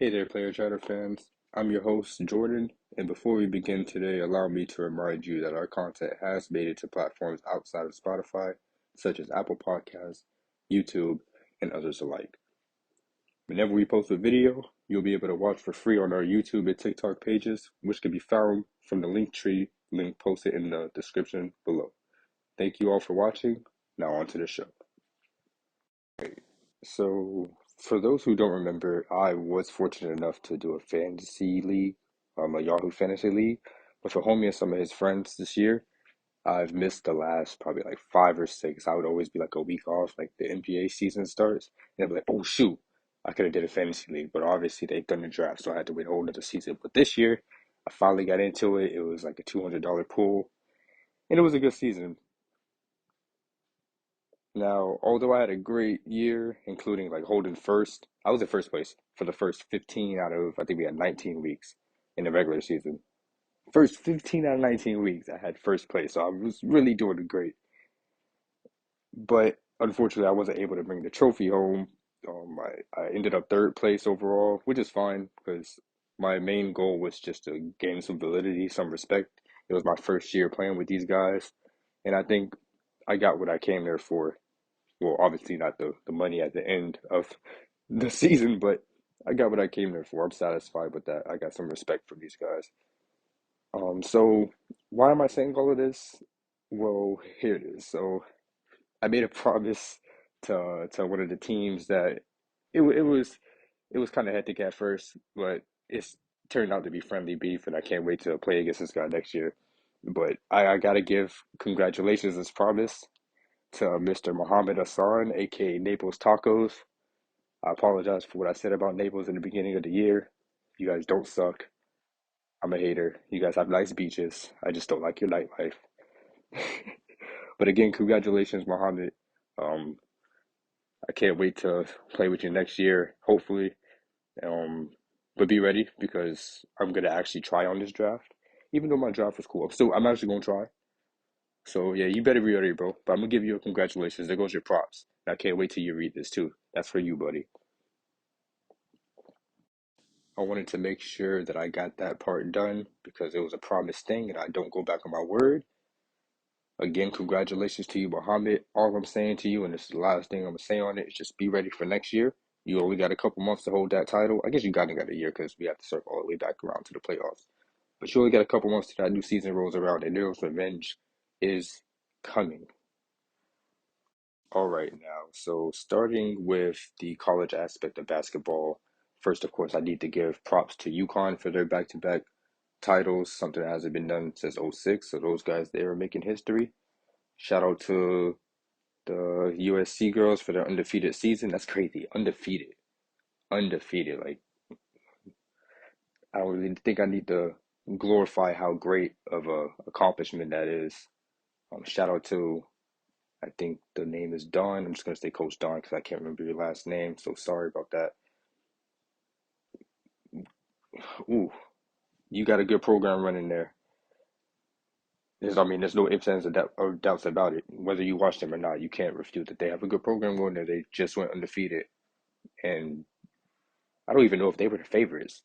Hey there, Player Chatter fans. I'm your host, Jordan, and before we begin today, allow me to remind you that our content has made it to platforms outside of Spotify, such as Apple Podcasts, YouTube, and others alike. Whenever we post a video, you'll be able to watch for free on our YouTube and TikTok pages, which can be found from the Linktree link posted in the description below. Thank you all for watching. Now on to the show. So, for those who don't remember, I was fortunate enough to do a fantasy league, a Yahoo Fantasy League, with a homie and some of his friends this year. I've missed the last probably like five or six. I would always be like a week off, like the NBA season starts, and I'd be like, oh shoot, I could have did a fantasy league, but obviously they done the draft, so I had to wait a whole another season. But this year, I finally got into it. It was like a $200 pool, and it was a good season. Now, although I had a great year, including like holding first, I was in first place for the first 15 out of, I think we had 19 weeks in the regular season. First 15 out of 19 weeks, I had first place. So I was really doing great. But unfortunately, I wasn't able to bring the trophy home. I ended up third place overall, which is fine because my main goal was just to gain some validity, some respect. It was my first year playing with these guys, and I think I got what I came there for. Well, obviously not the money at the end of the season, but I got what I came there for. I'm satisfied with that. I got some respect for these guys. So why am I saying all of this? Well, here it is. So I made a promise to one of the teams that it was kind of hectic at first, but it's turned out to be friendly beef, and I can't wait to play against this guy next year. But I gotta give congratulations as promised to Mr. Mohammed Ahsan, aka Naples Tacos. I apologize for what I said about Naples in the beginning of the year. You guys don't suck. I'm a hater. You guys have nice beaches. I just don't like your nightlife. But again, congratulations, Mohammed. Um, I can't wait to play with you next year, hopefully. Um, but be ready because I'm gonna actually try on this draft. Even though my draft was cool, I'm actually gonna try. So yeah, you better be ready, bro. But I'm gonna give you a congratulations. There goes your props. And I can't wait till you read this too. That's for you, buddy. I wanted to make sure that I got that part done because it was a promised thing and I don't go back on my word. Again, congratulations to you, Muhammad. All I'm saying to you, and this is the last thing I'm gonna say on it, is just be ready for next year. You only got a couple months to hold that title. I guess you got a year because we have to circle all the way back around to the playoffs. But you only got a couple months till that new season rolls around, and Nero's revenge is coming. All right, now, so starting with the college aspect of basketball, first, of course, I need to give props to UConn for their back-to-back titles, something that hasn't been done since '06. So those guys, they are making history. Shout out to the USC girls for their undefeated season. That's crazy. Undefeated. Undefeated. Like, I don't really think I need to glorify how great of a accomplishment that is. Shout out to, I think the name is Don. I'm just gonna say Coach Don because I can't remember your last name. So sorry about that. Ooh, you got a good program running there. There's no ifs, ands, or doubts about it. Whether you watch them or not, you can't refute that they have a good program going there. They just went undefeated, and I don't even know if they were the favorites.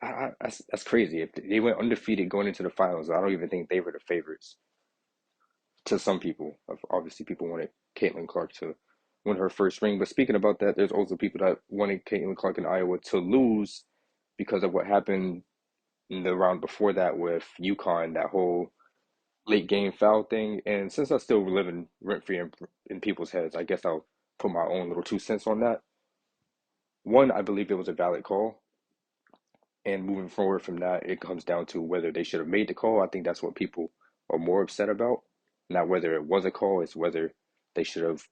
That's crazy. If they went undefeated going into the finals, I don't even think they were the favorites to some people. Obviously, people wanted Caitlin Clark to win her first ring. But speaking about that, there's also people that wanted Caitlin Clark in Iowa to lose because of what happened in the round before that with UConn, that whole late game foul thing. And since I still living rent free in people's heads, I guess I'll put my own little 2 cents on that. One, I believe it was a valid call. And moving forward from that, it comes down to whether they should have made the call. I think that's what people are more upset about. Not whether it was a call, it's whether they should have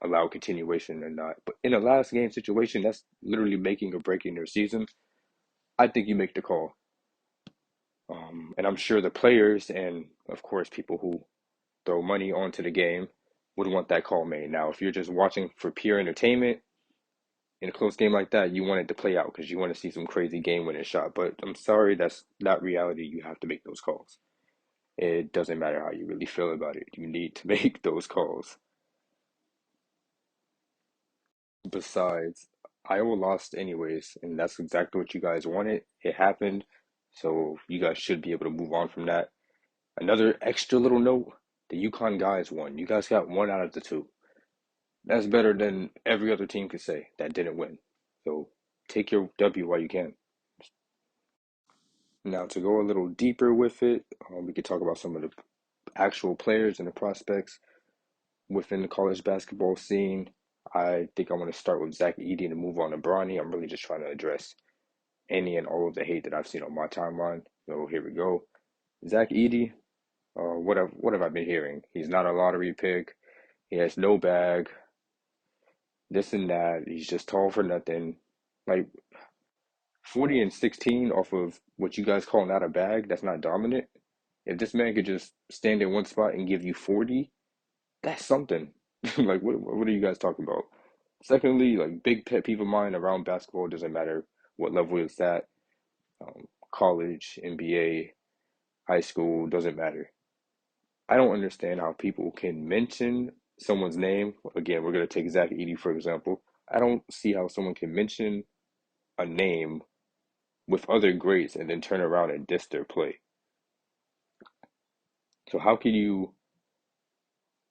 allowed continuation or not. But in a last game situation, that's literally making or breaking their season. I think you make the call. And I'm sure the players and, of course, people who throw money onto the game would want that call made. Now, if you're just watching for pure entertainment, in a close game like that, you want it to play out because you want to see some crazy game-winning shot. But I'm sorry, that's not reality. You have to make those calls. It doesn't matter how you really feel about it. You need to make those calls. Besides, Iowa lost anyways, and that's exactly what you guys wanted. It happened, so you guys should be able to move on from that. Another extra little note, the UConn guys won. You guys got one out of the two. That's better than every other team could say that didn't win. So take your W while you can. Now, to go a little deeper with it, we could talk about some of the actual players and the prospects within the college basketball scene. I think I want to start with Zach Edey and move on to Bronny. I'm really just trying to address any and all of the hate that I've seen on my timeline. So here we go. Zach Edey, what have I been hearing? He's not a lottery pick. He has no bag. This and that. He's just tall for nothing. Like 40 and 16 off of what you guys call not a bag. That's not dominant. If this man could just stand in one spot and give you 40, that's something. Like what are you guys talking about? Secondly, like big pet peeve of mine around basketball, doesn't matter what level it's at, college, NBA, high school, doesn't matter. I don't understand how people can mention someone's name. Again, we're gonna take Zach Edey for example. I don't see how someone can mention a name with other greats and then turn around and diss their play. So how can you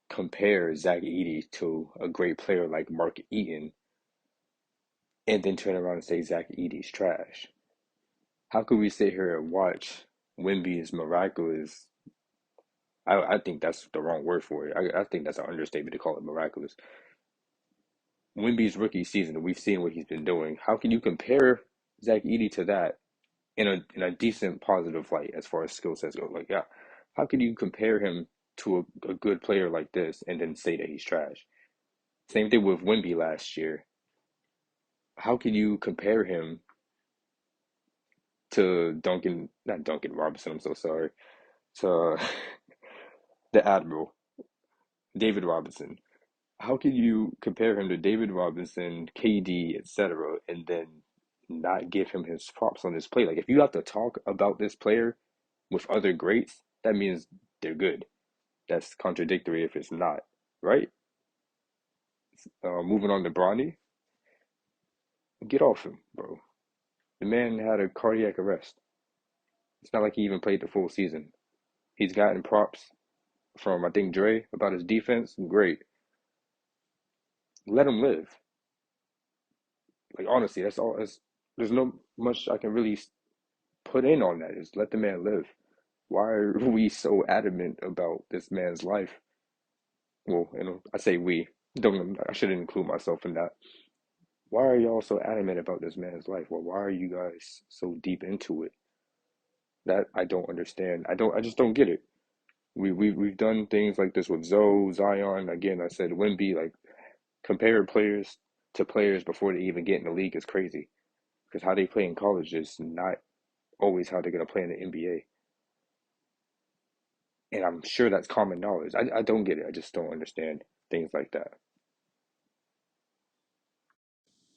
compare Zach Edey to a great player like Mark Eaton and then turn around and say Zach Edey's trash? How could we sit here and watch Wemby's miraculous? I think that's the wrong word for it. I think that's an understatement to call it miraculous. Wemby's rookie season, we've seen what he's been doing. How can you compare Zach Edey to that in a decent positive light as far as skill sets go? Like, yeah, how can you compare him to a good player like this and then say that he's trash? Same thing with Wemby last year. How can you compare him to not Duncan Robinson, I'm so sorry, to the Admiral, David Robinson? How can you compare him to David Robinson, KD, etc., and then not give him his props on his play? Like, if you have to talk about this player with other greats, that means they're good. That's contradictory if it's not, right? Moving on to Bronny, get off him, bro. The man had a cardiac arrest. It's not like he even played the full season. He's gotten props from, I think, Dre about his defense. Great. Let him live. Like, honestly, that's all. There's no much I can really put in on that. Is let the man live. Why are we so adamant about this man's life? Well, I say we. Don't I shouldn't include myself in that. Why are y'all so adamant about this man's life? Well, why are you guys so deep into it? That I don't understand. I just don't get it. We've done things like this with Zoe, Zion. Again, I said Wemby, like compare players to players before they even get in the league is crazy. Because how they play in college is not always how they're gonna play in the NBA. And I'm sure that's common knowledge. I don't get it. I just don't understand things like that.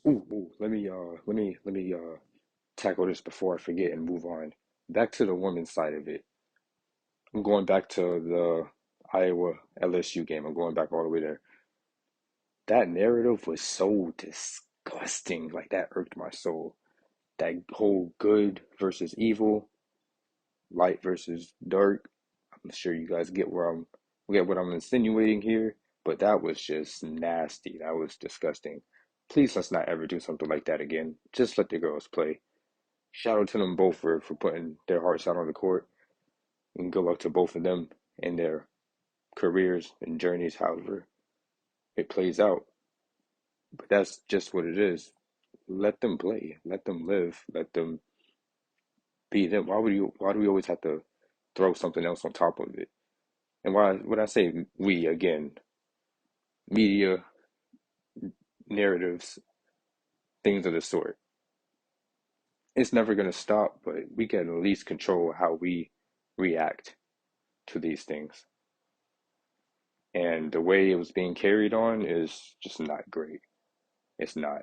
Let me tackle this before I forget and move on. Back to the women's side of it. I'm going back to the Iowa LSU game. I'm going back all the way there. That narrative was so disgusting. Like that irked my soul. That whole good versus evil, light versus dark. I'm sure you guys get what I'm insinuating here, but that was just nasty. That was disgusting. Please let's not ever do something like that again. Just let the girls play. Shout out to them both for putting their hearts out on the court. And good luck to both of them in their careers and journeys, however it plays out. But that's just what it is. Let them play. Let them live. Let them be them. Why do we always have to throw something else on top of it? And why when I say we again, media, narratives, things of the sort. It's never gonna stop, but we can at least control how we react to these things. And the way it was being carried on is just not great. It's not.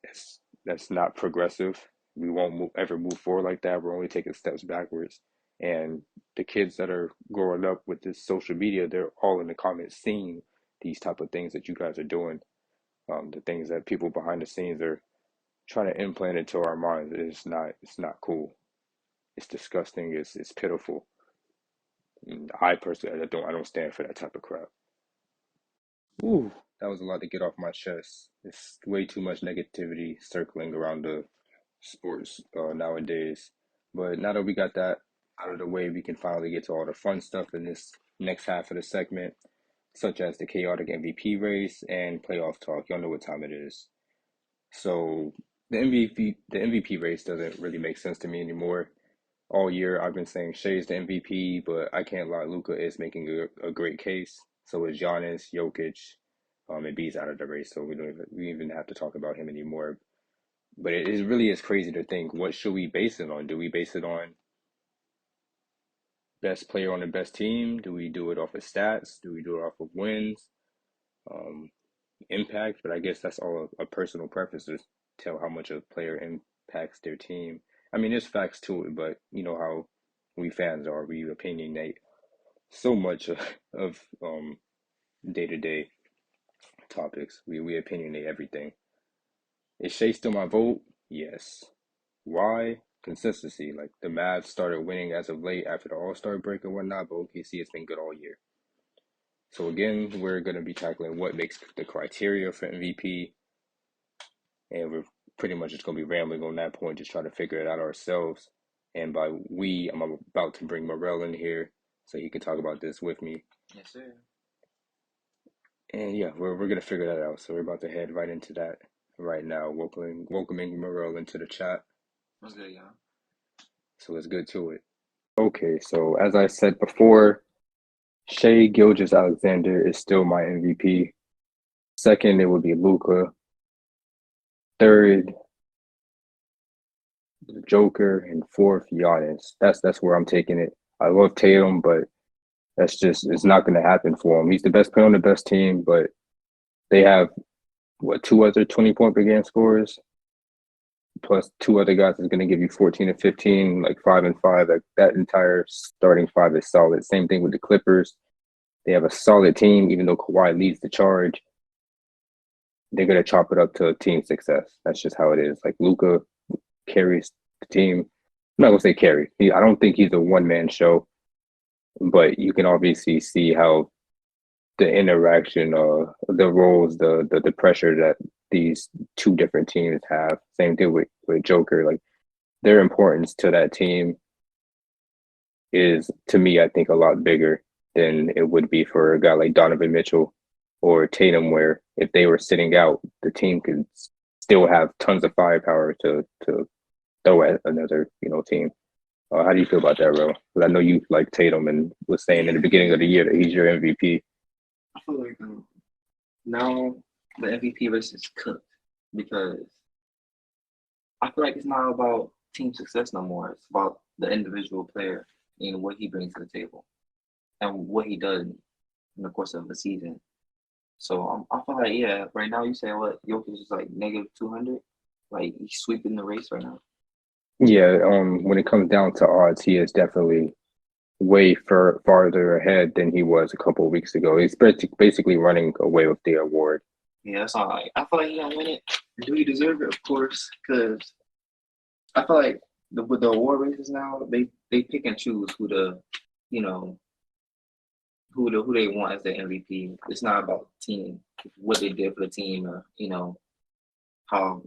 It's That's not progressive. We won't ever move forward like that. We're only taking steps backwards. And the kids that are growing up with this social media, they're all in the comments seeing these type of things that you guys are doing. The things that people behind the scenes are trying to implant it to our minds is not cool. It's disgusting. It's pitiful. And I personally I don't stand for that type of crap. Ooh, that was a lot to get off my chest. It's way too much negativity circling around the sports nowadays. But now that we got that out of the way, we can finally get to all the fun stuff in this next half of the segment, such as the chaotic MVP race and playoff talk. Y'all know what time it is. So the MVP race doesn't really make sense to me anymore. All year I've been saying Shea's the MVP, but I can't lie, Luka is making a great case. So is Giannis, Jokic, and B's out of the race, so we even have to talk about him anymore. But it really is crazy to think, what should we base it on? Do we base it on best player on the best team? Do we do it off of stats? Do we do it off of wins? Um, Impact? But I guess that's all a personal preference to tell how much a player impacts their team. I mean, there's facts to it, but you know how we fans are. We opinionate so much of day-to-day topics. We opinionate everything. Is Shea still my vote? Yes. Why? Consistency. Like the Mavs started winning as of late after the All-Star break and whatnot, but OKC has been good all year. So again, we're going to be tackling what makes the criteria for MVP, and we're pretty much just going to be rambling on that point, just trying to figure it out ourselves. And by we, I'm about to bring Morel in here so he can talk about this with me. Yes, sir. And yeah, we're going to figure that out. So we're about to head right into that right now, welcoming Morel into the chat. What's good, y'all? So let's get to it. Okay, so as I said before, Shea Gilgeous-Alexander is still my MVP. Second, it would be Luka. Third, Joker, and fourth, Giannis. That's where I'm taking it. I love Tatum, but it's not going to happen for him. He's the best player on the best team, but they have two other 20-point per game scorers, plus two other guys that's going to give you 14 and 15, like 5 and 5. Like that entire starting five is solid. Same thing with the Clippers. They have a solid team, even though Kawhi leads the charge. They're going to chop it up to team success. That's just how it is. Like Luka carries the team. I'm not going to say carry. I don't think he's a one-man show, but you can obviously see how the interaction, the roles, the pressure that these two different teams have. Same thing with Joker. Like their importance to that team is, to me, I think a lot bigger than it would be for a guy like Donovan Mitchell or Tatum, where if they were sitting out, the team could still have tons of firepower to throw at another team. How do you feel about that, Ro? Because I know you like Tatum and was saying in the beginning of the year that he's your MVP. I feel like now the MVP race is cooked because I feel like it's not about team success no more. It's about the individual player and what he brings to the table and what he does in the course of the season. So I feel like, yeah, right now you say what, Jokic is like negative 200? Like he's sweeping the race right now. Yeah, when it comes down to odds, he is definitely way farther ahead than he was a couple of weeks ago. He's basically running away with the award. Yeah, that's all right. I feel like he gonna win it. Do he deserve it? Of course, because I feel like with the award races now, they pick and choose who they want as their MVP. It's not about the team, what they did for the team, or how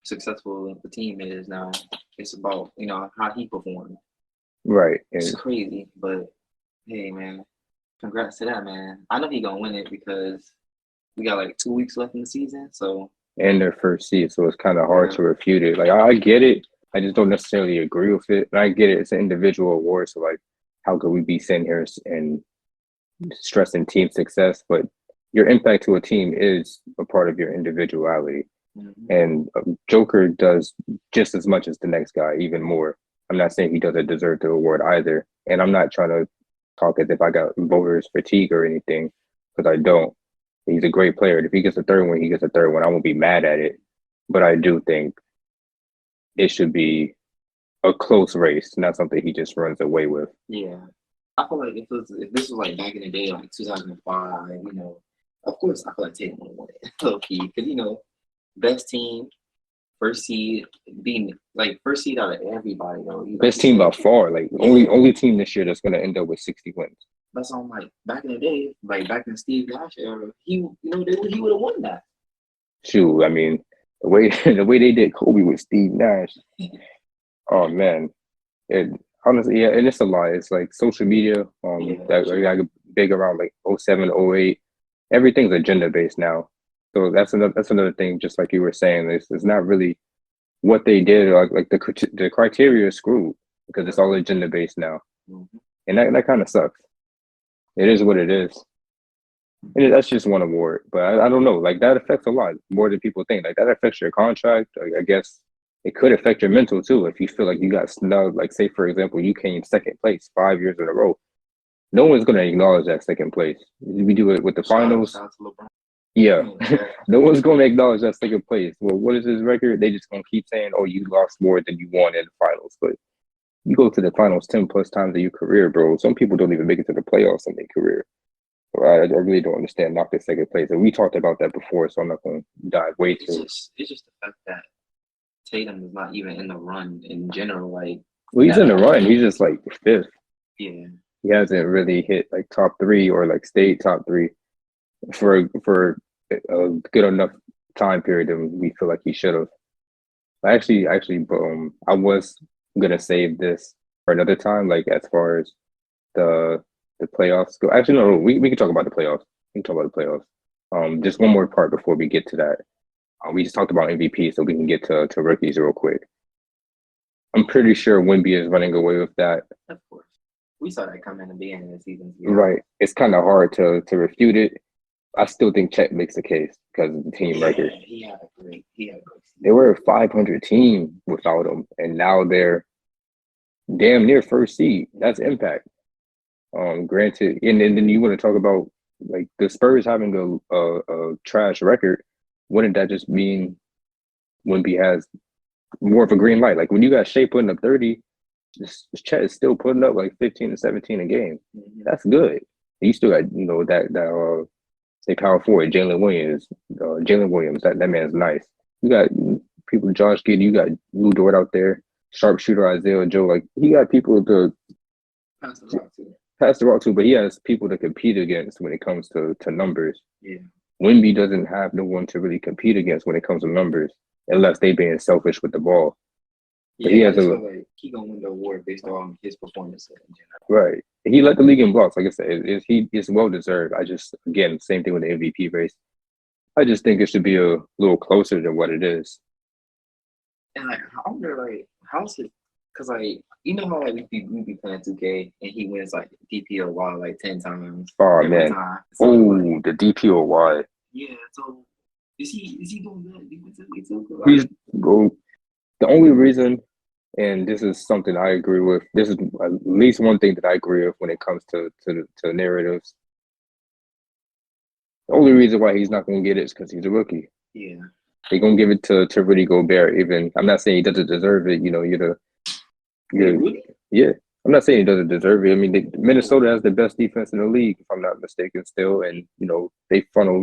successful the team is now. It's about how he performed. Right. It's crazy, but hey, man, congrats to that man. I know he's gonna win it because we got like 2 weeks left in the season, so. And their first seed, so it's kind of hard to refute it. Like I get it, I just don't necessarily agree with it. And I get it; it's an individual award, so like, how could we be sitting here and stressing team success? But your impact to a team is a part of your individuality. Mm-hmm. And Joker does just as much as the next guy, even more. I'm not saying he doesn't deserve the award either. And I'm not trying to talk as if I got voters fatigue or anything, because I don't. He's a great player. If he gets a third one, he gets a third one. I won't be mad at it. But I do think it should be a close race, not something he just runs away with. Yeah. I feel like if this was like back in the day, like 2005, of course I feel like Tatum would win it, low key, because best team, first seed, being like first seed out of everybody though. Best team by far. Like only team this year that's gonna end up with 60 wins. That's on like back in the day, like back in Steve Nash era, he he would have won that. Shoot, I mean the way they did Kobe with Steve Nash. Oh man, honestly, yeah, and it's a lot. It's like social media, that like big around like 07, 08. Everything's agenda based now. So that's another thing. Just like you were saying, it's not really what they did. Like the criteria is screwed because it's all agenda based now, and that kind of sucks. It is what it is. And that's just one award, but I don't know. Like that affects a lot more than people think. Like that affects your contract. I guess it could affect your mental too. If you feel like you got snubbed, like say for example, you came second place 5 years in a row, no one's gonna acknowledge that second place. We do it with the finals. Yeah, no one's gonna acknowledge that second place. Well, what is his record? They just gonna keep saying, "Oh, you lost more than you won in the finals." But you go to the finals 10+ times in your career, bro. Some people don't even make it to the playoffs in their career. I really don't understand not the second place. And we talked about that before, so I'm not going to dive way too. It's just the fact that Tatum is not even in the run in general. Like, well, he's in the run. He's just like fifth. Yeah, he hasn't really hit like top three or like stayed top three for a good enough time period that we feel like he should have. Actually, I was gonna save this for another time, like as far as the playoffs go. Actually, no, we can talk about the playoffs. We can talk about the playoffs. Just one more part before we get to that. We just talked about MVP, so we can get to rookies real quick. I'm pretty sure Wemby is running away with that. Of course. We saw that coming in the beginning of the season. Right. It's kind of hard to refute it. I still think Chet makes the case because of the team record. He had a great season. They were a 500 team without him, and now they're damn near first seed. That's impact. Granted, and then you want to talk about like the Spurs having a trash record. Wouldn't that just mean Wemby has more of a green light? Like when you got Shea putting up 30, Chet is still putting up like 15 to 17 a game. That's good. And you still got that say power forward Jalen Williams. That man's nice. You got people, Josh Giddey. You got Lou Dort out there, sharpshooter Isaiah Joe. Like he got people to pass the rock to, but he has people to compete against when it comes to numbers. Yeah. Wemby doesn't have no one to really compete against when it comes to numbers, unless they being selfish with the ball. But he has like he gonna win the award based on his performance in general. Right. He led the league in blocks. Like I said, it's well deserved. I just, again, same thing with the MVP race. I just think it should be a little closer than what it is. And like, I wonder, like, how's it? Because like, you know how like we be playing 2K and he wins like DPOY like 10 times. Oh man! So, like, the DPOY. Yeah. So is he doing good defensively too? He's the only reason, and this is something I agree with. This is at least one thing that I agree with when it comes to narratives. The only reason why he's not going to get it is because he's a rookie. Yeah. They're going to give it to Rudy Gobert. Even I'm not saying he doesn't deserve it. You know, yeah. I'm not saying he doesn't deserve it. I mean, Minnesota has the best defense in the league, if I'm not mistaken, still, and you know they funnel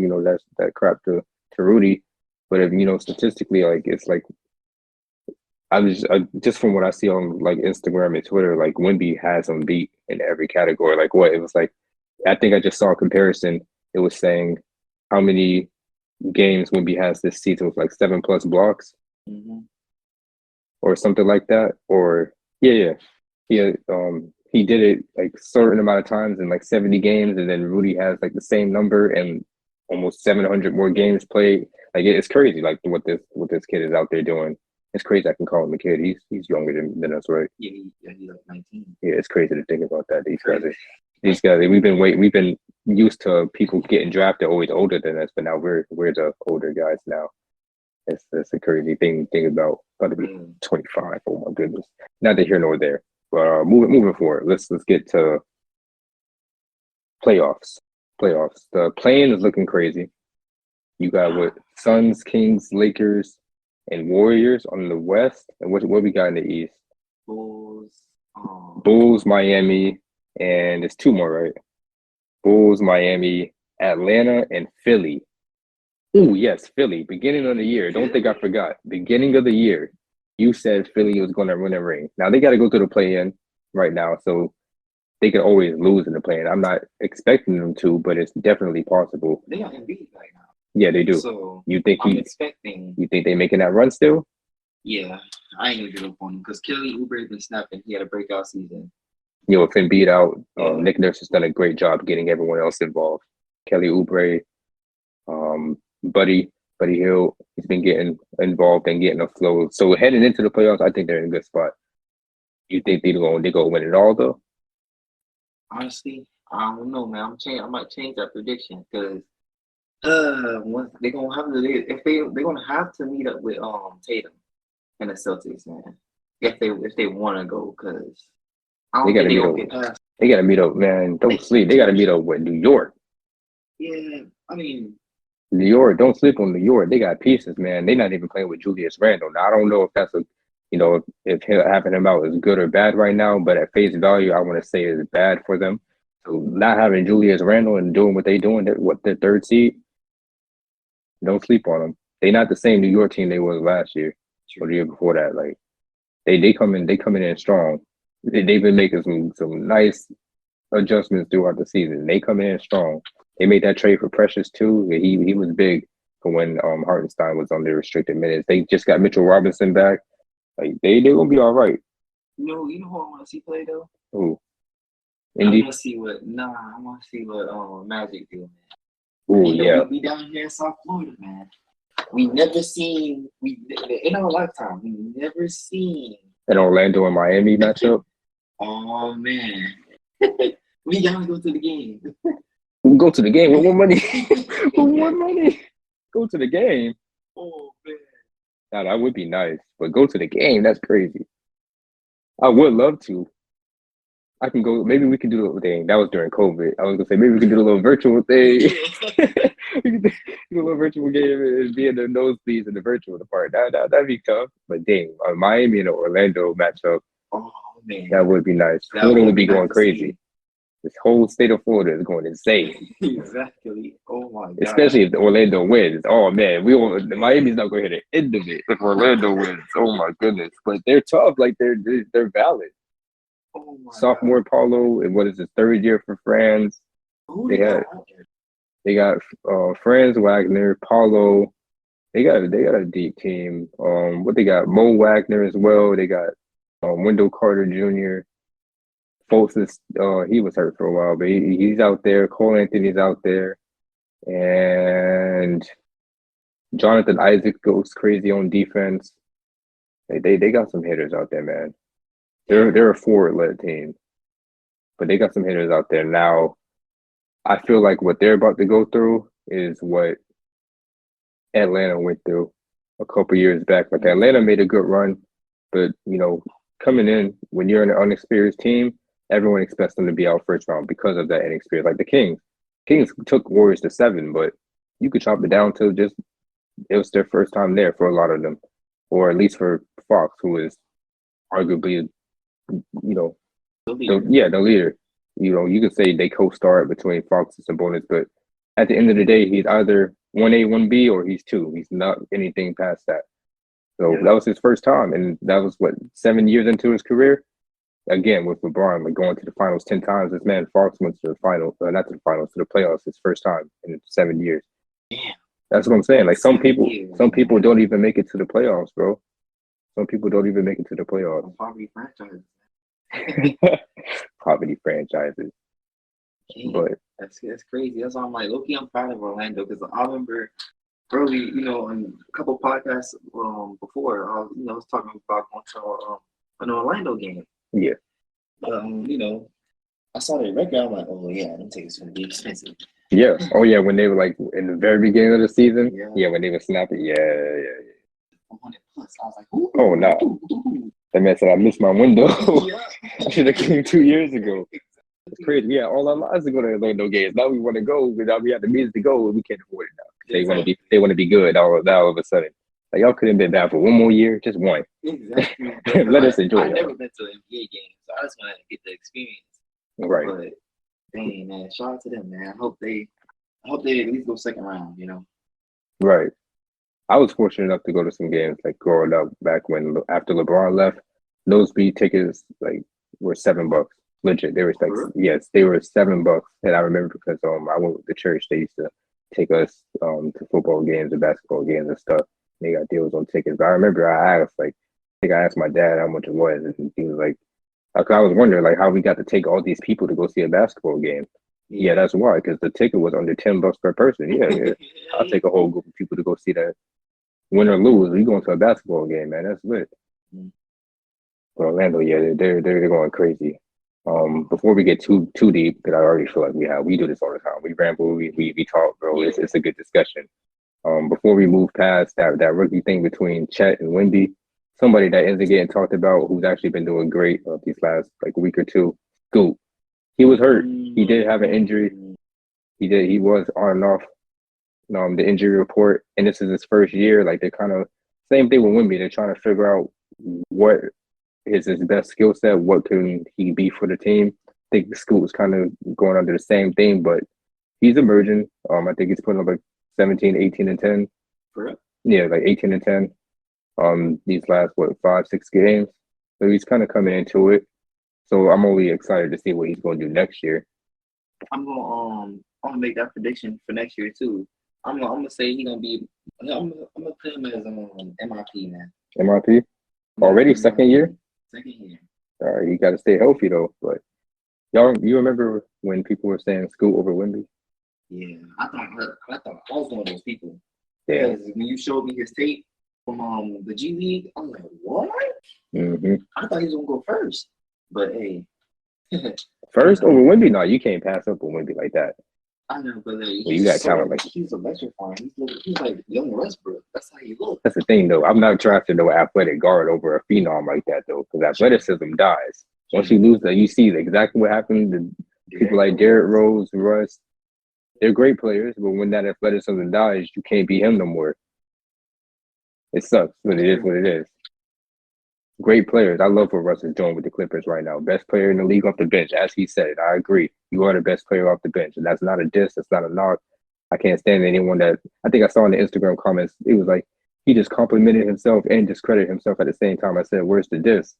that crap to Rudy. But if statistically, like it's like I just from what I see on like Instagram and Twitter, like Wemby has him beat in every category. Like what it was like, I think I just saw a comparison. It was saying how many games Wemby has this season with like 7+ blocks, or something like that. Or yeah. He did it like a certain amount of times in like 70 games, and then Rudy has like the same number and almost 700 more games played. Like it's crazy, like what this kid is out there doing. It's crazy I can call him a kid. He's younger than us, right? Yeah, he's like 19. Yeah, it's crazy to think about that. These guys, we've been used to people getting drafted always older than us, but now we're the older guys now. It's a crazy thing to think about. About to be 25. Oh my goodness. Neither here nor there. But moving forward, let's get to playoffs. The play-in is looking crazy. You got what? Suns, Kings, Lakers, and Warriors on the West. And what we got in the East? Bulls, Miami, and it's two more, right? Bulls, Miami, Atlanta, and Philly. Oh, yes, Philly. Beginning of the year. Don't think I forgot. Beginning of the year, you said Philly was going to win a ring. Now they got to go through the play-in right now, so they could always lose in the play-in. I'm not expecting them to, but it's definitely possible. They got Embiid right now. Yeah, they do. So You think I'm expecting. You think they making that run still? Yeah, I ain't gonna give up on him because Kelly Oubre been snapping. He had a breakout season. You know, if Embiid out, Yeah. Nick Nurse has done a great job getting everyone else involved. Kelly Oubre, Buddy Hill, he's been getting involved and getting a flow. So heading into the playoffs, I think they're in a good spot. You think they go win it all though? Honestly, I don't know, man. I might change that prediction because once they're gonna have to they're gonna have to meet up with Tatum and the Celtics, man. If they want to go, because I don't think they're gonna get past. They gotta meet up, man. Don't sleep. They gotta meet up with New York. Yeah, I mean, New York, don't sleep on New York. They got pieces, man. They're not even playing with Julius Randle. Now I don't know if that's if having him out is good or bad right now, but at face value, I want to say it's bad for them. So not having Julius Randle and doing what they doing, what their third seed, don't sleep on them. They not the same New York team they was last year or the year before that. Like they coming in strong. They've been making some nice adjustments throughout the season. They come in strong. They made that trade for Precious too. He was big for when Hartenstein was on their restricted minutes. They just got Mitchell Robinson back. Like they gonna be all right. You know who I want to see play though? Ooh. Indy? I want to see what Magic do, man. Oh yeah. We down here in South Florida, man. We never seen in our lifetime. We never seen an Orlando and Miami matchup. Oh man, we gotta go to the game. Go to the game with what money? With what money? Go to the game. Oh man. Now that would be nice, but go to the game. That's crazy. I would love to. I can go. Maybe we can do a little thing. That was during COVID. I was gonna say maybe we can do a little virtual thing. We can do a little virtual game and be in the nosebleeds in the virtual part. That'd be tough. But dang, Miami and Orlando matchup. Oh man, that would be nice. Florida would be going crazy. This whole state of Florida is going insane. Exactly. Oh my god. Especially if Orlando wins. Oh man, Miami's not going to hit the end of it if Orlando wins. Oh my goodness. But they're tough. Like they're valid. Oh my Sophomore god. Paulo, and what is his third year for France? They got Franz Wagner, Paulo. They got a deep team. What they got? Mo Wagner as well. They got Wendell Carter Jr. Fultz is he was hurt for a while, but he's out there. Cole Anthony's out there, and Jonathan Isaac goes crazy on defense. They got some hitters out there, man. They're a forward-led team, but they got some hitters out there now. I feel like what they're about to go through is what Atlanta went through a couple years back. Like Atlanta made a good run, but coming in when you're an unexperienced team, everyone expects them to be out first round because of that inexperience. Like the Kings took Warriors to 7, but you could chop it down to just it was their first time there for a lot of them, or at least for Fox, who is arguably, the leader. You could say they co-star between Fox and Sabonis, but at the end of the day, he's either 1A, 1B, or he's 2. He's not anything past that. So that was his first time, and that was 7 years into his career. Again, with LeBron, like going to the finals 10 times. This man Fox went to the finals, not to the finals, to the playoffs his first time in 7 years. Damn. That's what I'm saying. Like some people don't even make it to the playoffs, bro. Some people don't even make it to the playoffs. Poverty franchises. Poverty franchises. Damn, but that's crazy. That's why I'm like, low-key, I'm proud of Orlando because I remember early, in a couple podcasts before, I was talking about going to an Orlando game. Yeah. I saw their record. I'm like, oh yeah, them tickets gonna be expensive. Yeah. Oh yeah, when they were like in the very beginning of the season. Yeah, when they were snapping. Yeah. 100 plus. I was like, ooh. Oh no. That man said I missed my window. I should have came 2 years ago. It's crazy. Yeah, all our lives to go to Orlando games. Now we want to go, but now we have the means to go, and we can't afford it now. They want to be good all of a sudden. Like y'all couldn't been bad for one more year, just one. Exactly. Let us enjoy. I've never been to an NBA game, so I just want to get the experience. Right. But dang man, shout out to them, man. I hope they at least go second round. Right. I was fortunate enough to go to some games like growing up back when after LeBron left. Those B tickets like were $7. Legit. They were like For real? yes, they were $7. And I remember because I went with the church. They used to take us to football games and basketball games and stuff. They got deals on tickets. But I remember I asked like I think I asked my dad how much it was, and he was like, I was wondering like how we got to take all these people to go see a basketball game. Yeah, that's why, because the ticket was under $10 per person. Yeah, yeah. I'll take a whole group of people to go see that. Win or lose, we going to a basketball game, man. That's lit. Mm. But Orlando, yeah, they're going crazy. Before we get too deep, because I already feel like we do this all the time. We ramble, we talk, bro. It's a good discussion. Before we move past that rookie thing between Chet and Wemby, somebody that isn't getting talked about who's actually been doing great these last like week or two, Scoot. He was hurt. He did have an injury. He was on and off the injury report, and this is his first year. Like they're kind of same thing with Wemby. They're trying to figure out what is his best skill set. What can he be for the team? I think Scoot was kind of going under the same thing, but he's emerging. I think he's putting up like 17, 18, and 10. For real? Yeah, like 18 and 10. These last 5, 6 games. So he's kind of coming into it. So I'm only excited to see what he's going to do next year. I'm gonna make that prediction for next year too. I'm gonna say he's gonna be. I'm gonna put him as MIP, man. MIP already second year. Second year. You got to stay healthy though. But you remember when people were saying Scoot over Wemby? Yeah, I thought I was one of those people. Yeah. Because when you showed me his tape from the G League, I was like, what? Mm-hmm. I thought he was gonna go first, but hey. First over Wemby? No, you can't pass up on Wemby like that. I know, but you got talent like he's electrifying. He's like young Westbrook. That's how he looks. That's the thing, though. I'm not drafting no athletic guard over a phenom like that, though, because athleticism dies. Once you lose that, you see exactly what happened to people like Derrick Rose, Russ. They're great players, but when that athleticism dies, you can't beat him no more. It sucks, but it is what it is. Great players. I love what Russ is doing with the Clippers right now. Best player in the league off the bench, as he said. I agree. You are the best player off the bench, and that's not a diss. That's not a knock. I can't stand anyone that I think I saw in the Instagram comments. It was like he just complimented himself and discredited himself at the same time. I said, "Where's the diss?"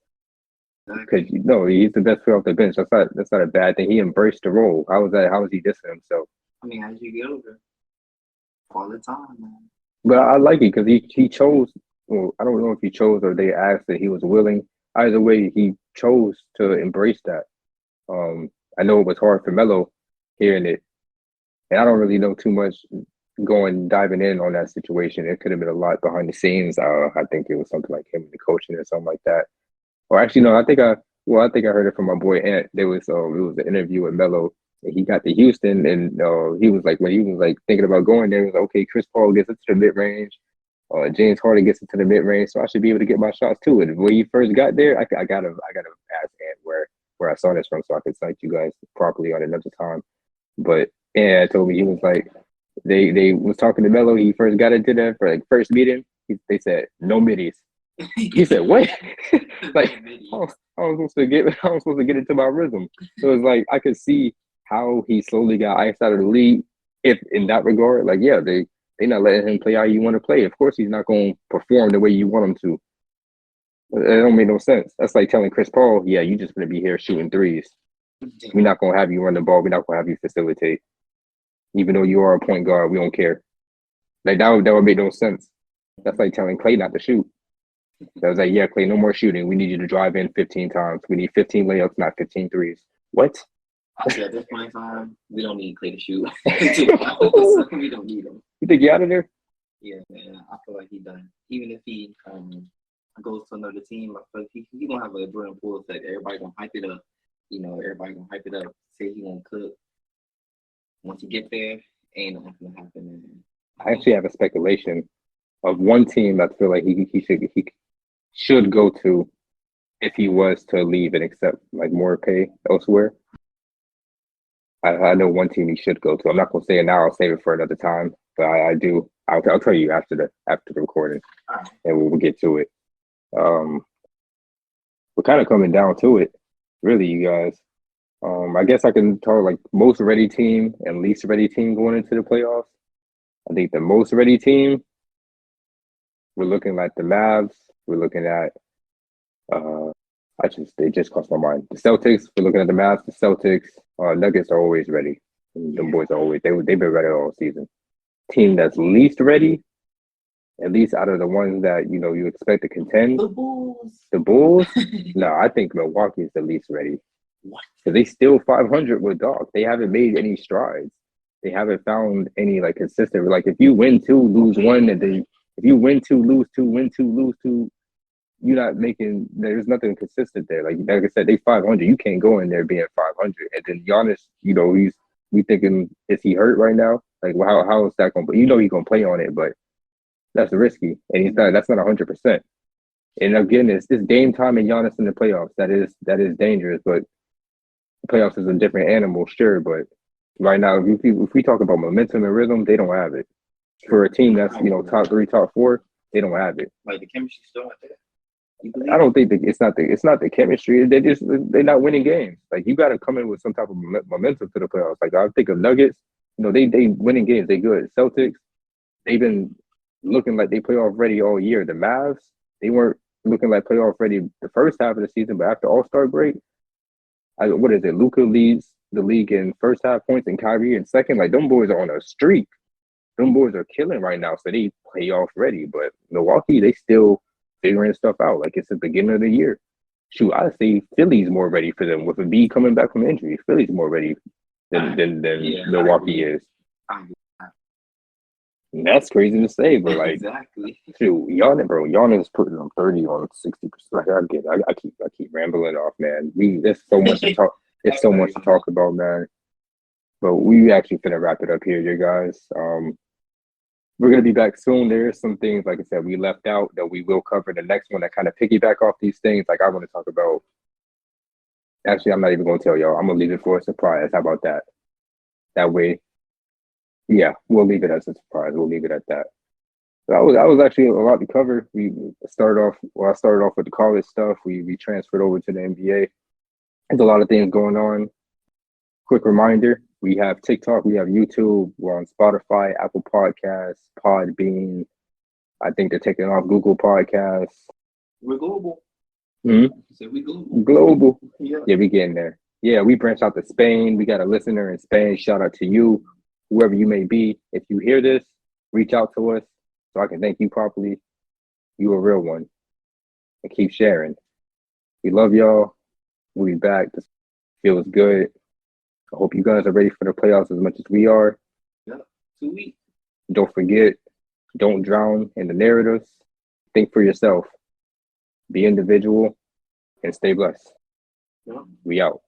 Because he's the best player off the bench. That's not a bad thing. He embraced the role. How was that? How was he dissing himself? I mean, as you get older, all the time, man. But I like it because he chose. Well, I don't know if he chose or they asked that he was willing. Either way, he chose to embrace that. I know it was hard for Melo hearing it, and I don't really know too much diving in on that situation. It could have been a lot behind the scenes. I think it was something like him and the coaching or something like that. Or actually, no, I think I heard it from my boy Ant. It was an interview with Melo. And he got to Houston, and he was like when he was like thinking about going there, he was like, okay, Chris Paul gets into the mid range. James Harden gets into the mid range, so I should be able to get my shots too. And when he first got there, I gotta ask Ant where I saw this from, so I could cite you guys properly on another time. But Ant told me he was like they was talking to Melo. He first got into them for like first meeting. They said no middies. He said what? Like I was supposed to get into my rhythm. So it's like I could see how he slowly got iced out of the league. If in that regard, like yeah, they're not letting him play how you want to play. Of course, he's not going to perform the way you want him to. It don't make no sense. That's like telling Chris Paul, yeah, you just going to be here shooting threes. We're not going to have you run the ball. We're not going to have you facilitate. Even though you are a point guard, we don't care. Like that would make no sense. That's like telling Clay not to shoot. That was like, yeah, Clay, no more shooting. We need you to drive in 15 times. We need 15 layups, not 15 threes. What? I said at this point in time, we don't need Clay to shoot. We don't need him. You think you're out of there? Yeah, man. I feel like he's done. Even if he goes to another team, I feel like he gonna have a Jordan Poole effect. Everybody gonna hype it up. Everybody gonna hype it up. Say he gonna cook. Once you get there, ain't nothing gonna happen. Man. I actually have a speculation of one team I feel like he should go to if he was to leave and accept like more pay elsewhere. I know one team he should go to. I'm not gonna say it now. I'll save it for another time. But I do. I'll tell you after the recording, and we'll get to it. We're kind of coming down to it, really, you guys. I guess I can talk like most ready team and least ready team going into the playoffs. I think the most ready team, we're looking at the Mavs. We're looking at they just crossed my mind. The Celtics. We're looking at the Mavs. The Celtics. Nuggets are always ready. Them boys are always they've been ready all season. Team that's least ready, at least out of the ones that you expect to contend. The Bulls. The Bulls. No, I think Milwaukee is the least ready. What? Because they still 500 with dogs. They haven't made any strides. They haven't found any like consistent. Like if you win two, lose one, and then if you win two, lose two, win two, lose two, you're not making. There's nothing consistent there. Like I said, they 500. You can't go in there being 500. And then Giannis, we thinking, is he hurt right now? Like how is that going? But he's gonna play on it, but that's risky, and he's not. That's not 100%. And again, it's Dame time and Giannis in the playoffs. That is dangerous, but the playoffs is a different animal, sure. But right now, if we talk about momentum and rhythm, they don't have it. For a team that's top 3, top 4, they don't have it. Like the chemistry still not there. I don't think it's not the chemistry. They're not winning games. Like you got to come in with some type of momentum to the playoffs. Like I think of Nuggets, they winning games. They good. Celtics, they've been looking like they playoff ready all year. The Mavs, they weren't looking like playoff ready the first half of the season, but after All-Star break, what is it? Luka leads the league in first half points and Kyrie in second. Like them boys are on a streak. Them boys are killing right now, so they playoff ready. But Milwaukee, they still figuring stuff out. Like it's the beginning of the year. Shoot, I say Philly's more ready for them with a B coming back from injury. Philly's more ready than Milwaukee is. And that's crazy to say, but like exactly. Shoot, Giannis putting them 30 on 60%. Like I keep rambling off, man. There's so much to talk. There's so much to talk about, man. But we actually finna wrap it up here, you guys. We're going to be back soon. There's some things, like I said, we left out that we will cover in the next one that kind of piggyback off these things. Like I want to talk about, actually, I'm not even going to tell y'all. I'm going to leave it for a surprise. How about that? That way, yeah, we'll leave it as a surprise. We'll leave it at that. So that was actually a lot to cover. I started off with the college stuff. We transferred over to the NBA. There's a lot of things going on. Quick reminder, we have TikTok, we have YouTube, we're on Spotify, Apple Podcasts, Podbean. I think they're taking off Google Podcasts. We're global. So we global. Global. Yeah, we getting there. Yeah, we branched out to Spain. We got a listener in Spain. Shout out to you, whoever you may be. If you hear this, reach out to us so I can thank you properly. You a real one. And keep sharing. We love y'all. We'll be back. This feels good. I hope you guys are ready for the playoffs as much as we are. Yeah, 2 weeks. Don't forget, don't drown in the narratives. Think for yourself. Be individual and stay blessed. Yeah. We out.